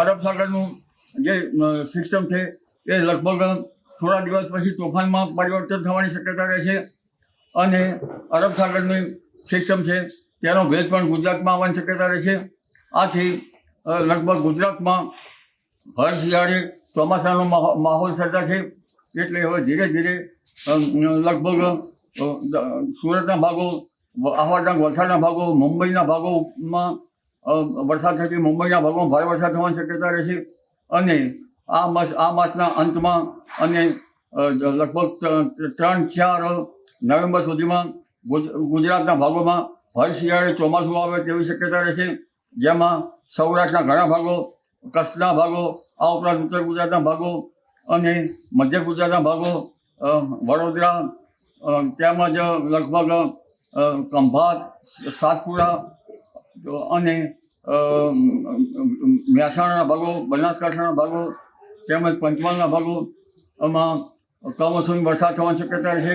અરબ સાગરનું જે સિસ્ટમ છે એ લગભગ થોડા દિવસ પછી તોફાનમાં પરિવર્તન થવાની શક્યતા રહે છે અને અરબ સાગરની સિસ્ટમ છે તેનો ભેજ પણ ગુજરાતમાં આવવાની શક્યતા રહે છે. આથી લગભગ ગુજરાતમાં હર શિયાળે ચોમાસાનો માહોલ સર્જાશે. એટલે હવે ધીરે ધીરે લગભગ સુરતના ભાગો, આહવાના વલસાડના ભાગો, મુંબઈના ભાગોમાં વરસાદ થતી મુંબઈના ભાગોમાં ભારે વરસાદ થવાની શક્યતા રહેશે અને આ માસના અંતમાં અને લગભગ 3-4 નવેમ્બર સુધીમાં ગુજરાતના ભાગોમાં હર શિયાળે ચોમાસું આવે તેવી શક્યતા રહેશે, જેમાં સૌરાષ્ટ્રના ઘણા ભાગો, કચ્છના ભાગો, આ ઉપરાંત ઉત્તર ગુજરાતના ભાગો અને મધ્ય ગુજરાતના ભાગો, વડોદરા તેમજ લગભગ ખંભાત, સાતપુરા અને મહેસાણાના ભાગો, બનાસકાંઠાના ભાગો તેમજ પંચમહાલના ભાગોમાં કમોસમી વરસાદ થવાની શક્યતા રહેશે.